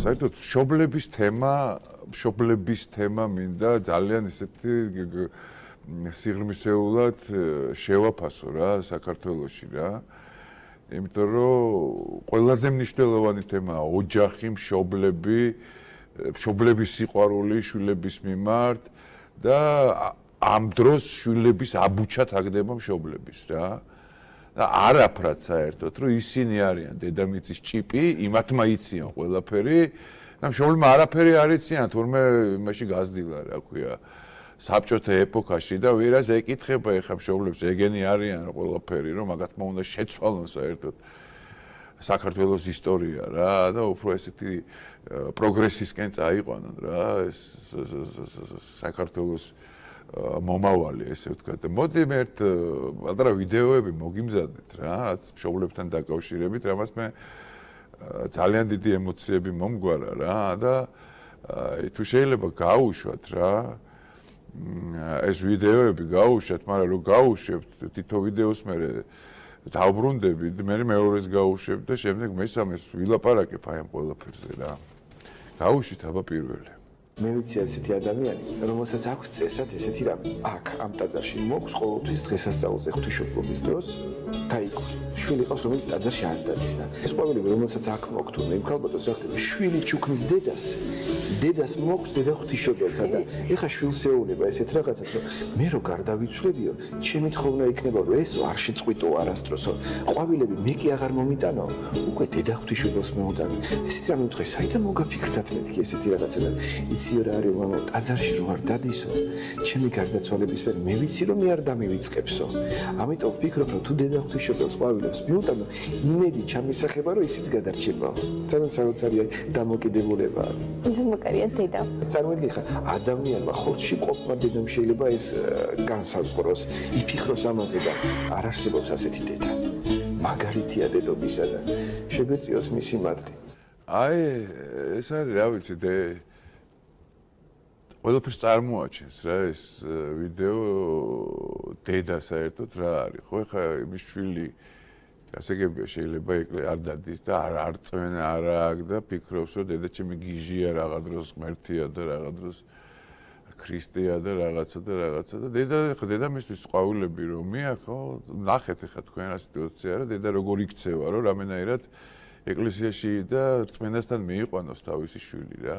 საერთოდ მშობლების თემა მინდა ძალიან ისეთი სიღრმისეულად შევაფასო რა საქართველოში რა. იმიტომ რომ ყველაზე მნიშვნელოვანი თემაა ოჯახი, მშობლების სიყვარული შვილების მიმართ და ამ დროს შვილების აბუჩა თაგდება მშობლების რა. და არაფრად საერთოდ რომ ისინი არიან დედამიწის ჭიპი, იმათმა იციან ყველაფერი და მშობლებმა არაფერი არ იციან, თურმე იმაში გაზრდილა, რა ქვია, საბჭოთა ეპოქაში და ვერას ეკითხება ეხა მშობლებს, ეგენი არიან ყველაფერი, რომ მაგათმა უნდა შეცვალონ საერთოდ საქართველოს ისტორია რა და უფრო ესეთი პროგრესისკენ წაიყვანონ რა ეს საქართველოს მომავალი ესე ვთქვათ. მოდი მე ერთ პატარა ვიდეოები მოგიმზადეთ რა, რაც მშობლებთან დაკავშირებით, რამაც მე ძალიან დიდი ემოციები მომგვარა რა და თუ შეიძლება გაუშვათ რა ეს ვიდეოები გაუშვათ, მაგრამ რომ გაუშვებთ თითო ვიდეოს მე დავბრუნდებით, მე მეორეს გაუშვებ და შემდეგ მესამეს ვილაპარაკებ აი ამ ყველაფერზე რა. გაუშვით აბა პირველი. მე ვიცი ასეთი ადამიანი, რომელსაც აქვს წესად ესეთი რამე. აქ ამ ტაძარში მოქვს ყოველთვის დღესასწაულზე ღვთისმშობლობის დროს დაიქვი. შვილი ყავს, რომელიც ტაძარში არ დადის და ეს ყვავილები, რომელსაც აქ მოქვთ, იმ ქალბატონს რა ხდება, შვილი ჩუქნის დედას მოქვს დედა ღვთისმშობელთან და ეხა შვილს ეუბნება ესეთ რაღაცას, რომ მე რო გარდავიცვლებიო, ჩემი თხოვნა იქნება, რომ ეს არ შეწყვიტო არასდროსო. ყვავილები მე კი აღარ მომიტანო, უკვე დედა ღვთისმშობელს მეუდანი. ესეთი რამე უთხრე, საიდან მოგაფიქრდათ მეთქი ესეთი რაღაცა და იცი რა არის მამა ტაძარში რო არ დადისო ჩემი გარდაცვალების მერე მე ვიცი რომ მე არ დამივიწყებსო ამიტომ ვფიქრობ რომ თუ დედა ღვთისმშობელს ყვავილებს მიუტანო იმედი ჩამისახება რომ ისიც გადარჩება ძალიან საოცარია დამოკიდებულება მაგარია დედა წარმოიდგინე ხა ადამიანმა ხორცში ყოფნა დედამ შეიძლება ეს განსაზღვროს იფიქროს ამაზე და არ არსებობს ასეთი დედა მაგალითია დედობისა და შეგვეციოს მისი მადლი აი ეს არის რა ვიცი ყველაფერს წარმოაჩენს რა ეს ვიდეო დედა საერთოდ რა არის ხო ეხა იმის შვილი გასაგებია შეიძლება არ დადის და არ წვენა არ აქვს და ფიქრობს რომ დედა ჩემი გიჟია რაღაცა დროს ღმერთია და რაღაცა დროს ქრისტეა და რაღაცა და დედა მისთვის ყვავილები რომ ხო ნახეთ ეხა თქვენ რა სიტუაცია რა დედა როგორ იქცევა რომ რამენაირად ეკლესიაში და რწმენასთან მიიყვანოს თავისი შვილი რა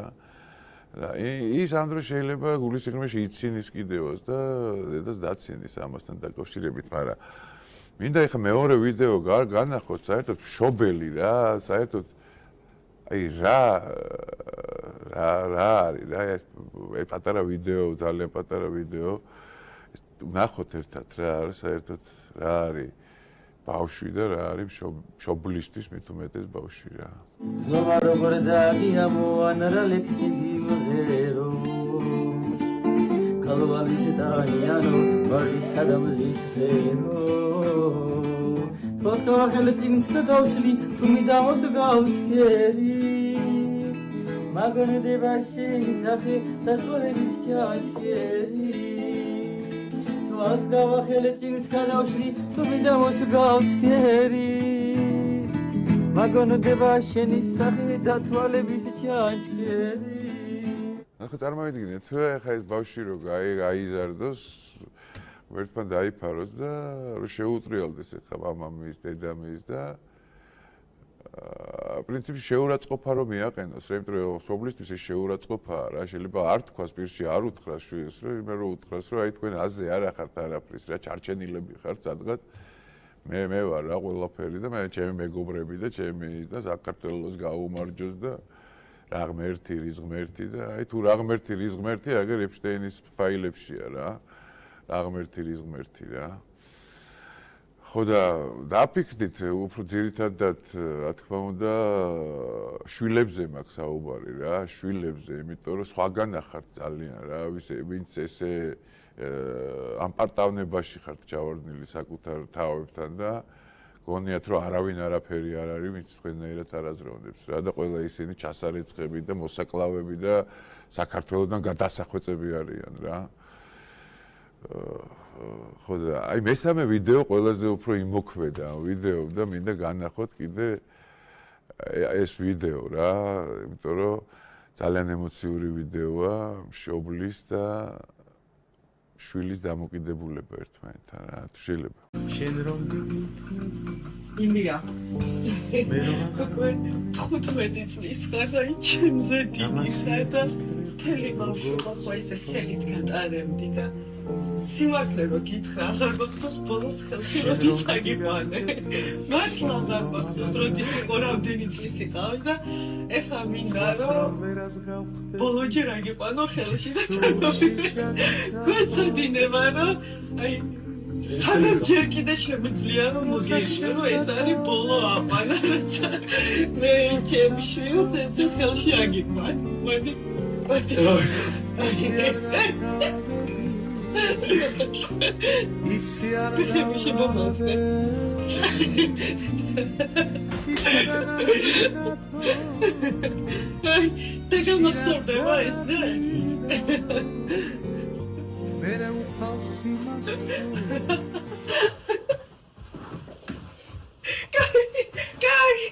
და ის ამ დროს შეიძლება გულისხმობაში ცინის კიდევაც და დედას დაცინის ამასთან დაკავშირებით, მაგრამ მინდა ეხა მეორე ვიდეო განახოთ საერთოდ მშობელი რა, საერთოდ აი რა არის რა ეს პატარა ვიდეო, ძალიან პატარა ვიდეო ნახოთ ერთად რა არის საერთოდ რა არის ბავშვი და რა არის მშობლისთვის მით უმეტეს ბავშვი რა. ზომა როგორ დაგია მოანარა ლექსიგიმღერო კალვალის დაიანო ვარის ადამზის ფერო თოთო ხელწინს გადავშლი თუ მიდამოს გავსკერი მაგონდება შეიძლება და თორების ჩაჭერი ასკავა ხელწინს გადავშლი თუ მიდამოს გავსკერი მაგონდება შენი სახე და თვალების ჩანჩქერი ახლა წარმოვიდგინეთ ხა ეს ბავშვი რო გაიზარდოს ერთმან დაიფაროს და რო შეუტრიალდეს ხა მამამის დედამის და პრინციპში შეურაცხყოფა რომ მიაყენოს რა იმიტომ რომ მშობლისთვის ეს შეურაცხყოფაა რა შეიძლება არ თქვას პირში არ უთხრას შვილს რომ მე რო უთხრას რომ აი თქვენ აზე არ ახართ არაფრის რა ჩარჩენილები ხართ სადღაც მე ვარ რა ყველაფერი და მე ჩემი მეგობრები და ჩემი და საქართველოს გაუმარჯოს და რა ღმერთი რის ღმერთი და აი თუ რა ღმერთი რის ღმერთი აგერ ეპშტეინის ფაილებშია რა ღმერთი რის ღმერთი რა ხო და დაფიქრდით უფრო ძირითადად რა თქმა უნდა შვილებზე მაქვს საუბარი რა შვილებზე იმიტომ რომ სხვაგან ახართ ძალიან რა ვინც ესე ამ პარტავნებაში ხართ ჩავარდნილი საკუთარ თავებთან და გონიათ რომ არავინ არაფერი არ არის ვინც თქვენნაირად არაზრუნდებს რა და ყველა ისინი ჩასარეცხები და მოსაკლავები და საქართველოსთან გადასახვეწები არიან რა ხო და აი მესამე ვიდეო ყველაზე უფრო იმოქმედა ვიდეო და მინდა განახოთ კიდე ეს ვიდეო რა, იმიტომ რომ ძალიან ემოციური ვიდეოა, მშობლის და შვილის დამოკიდებულება ერთმანეთთან რა, თუ შეიძლება. შენ რომ იმია. მე როგორ 15 წლის ხარ და ჩემზე დიდი ხარ და მთელი ბავშვობა ხო ისე ხელით გატარებდი და სიმართლე რომ გითხრა, აღარ გახსოვს ბოლოს ხელში როდის აგიყვანე. მართლა აღარ გახსოვს როდის იყო რამდენი წლის იყავი და ეხლა მინდა რომ ბოლოჯერ აგიყვანო ხელში და გვეცოდინება რომ აი სანამ ჯერ კიდე შემიძლია რომ მოგეშო რომ ეს არის ბოლო აყვანა როცა მე ჩემ შვილს ესე ხელში აგიყვან. მოდი ისე არ შემოგვაწყე და გამახსოვდება ეს და მე უხალსი მას კაი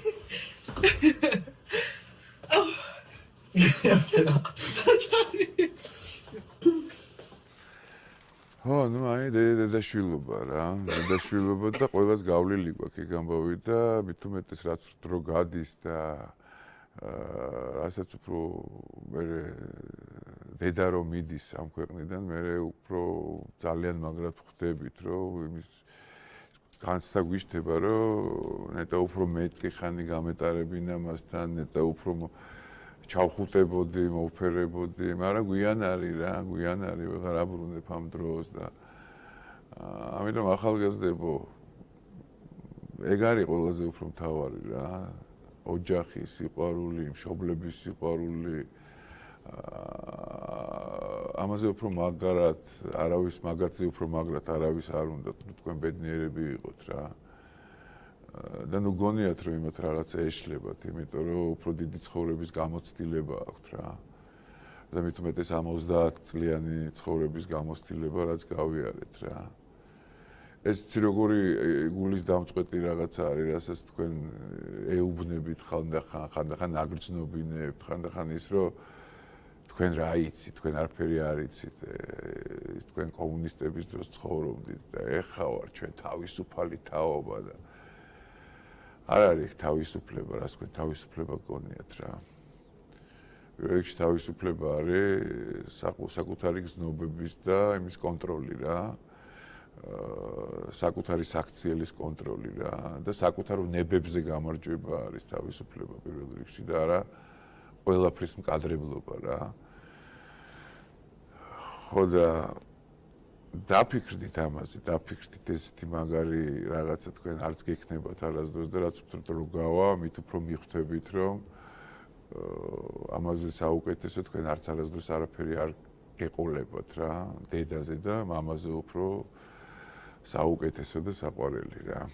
ხო, ну, აი დედაშვილობა რა, დედაშვილობა და ყველას გავლილი გვაქვს იქ ამბავი და მით უმეტეს რაც დრო გადის და რასაც უფრო მე დედა რომ მიდის ამ ქვეყნიდან, მე უფრო ძალიან მაგრად ხვდებით, რომ იმის განცდა გვიშთება, რომ ნეტა უფრო მეტი ხანი გამეტარებინა მასთან, ნეტა უფრო ჩავხუტებოდი, მოვფერებოდი, მაგრამ გვიან არის რა, გვიან არის, ვეღარ აბრუნებ ამ დროს და ამიტომ ახალგაზრდებო ეგ არის ყველაზე უფრო მთავარი რა, ოჯახის სიყვარული, მშობლების სიყვარული, ამაზე უფრო მაგრად, არავის მაგათზე უფრო მაგრად არავის არ უნდა, თქვენ ბედნიერები იყოთ რა. და ნუ გონიათ რომ იმათ რაღაცა ეშლებათ, იმიტომ რომ უფრო დიდი ცხოვრების გამოცდილება აქვთ რა. და მით უმეტეს ამ 30 წლიანი ცხოვრების გამოცდილება რაც გავიარეთ რა. ეს ციროგორი გულის დამწყვეტი რაღაცა არის, რასაც თქვენ ეუბნებით ხანდახან აგრძნობინებთ, ხანდახან ის რომ თქვენ რა იცით, თქვენ არაფერი არ იცით, თქვენ კომუნისტების დროს ცხოვრობდით და ეხლა ვარ ჩვენ თავისუფალი თაობა და არ არის თავისუფლება, რას თქვენ თავისუფლება გონიათ რა. რეგში თავისუფლება არის საკუთარი გზნობების და იმის კონტროლი რა. საკუთარი საქციელის კონტროლი რა და საკუთარ ნებებზე გამარჯვება არის თავისუფლება პირველ რიგში და არა ყველაფრის მკადრებლობა რა. ხო და დაფიქრდით ამაზე, დაფიქრდით ესეთი მაგარი რაღაცა თქვენ არც გექნებათ არასდროს და რაც უფრო დრო გავა, მით უფრო მიხვდებით რომ ამაზე საუკეთესო თქვენ არც არასდროს არაფერი არ გეყოლებათ რა, დედაზე და მამაზე უფრო საუკეთესო და საყვარელი რა.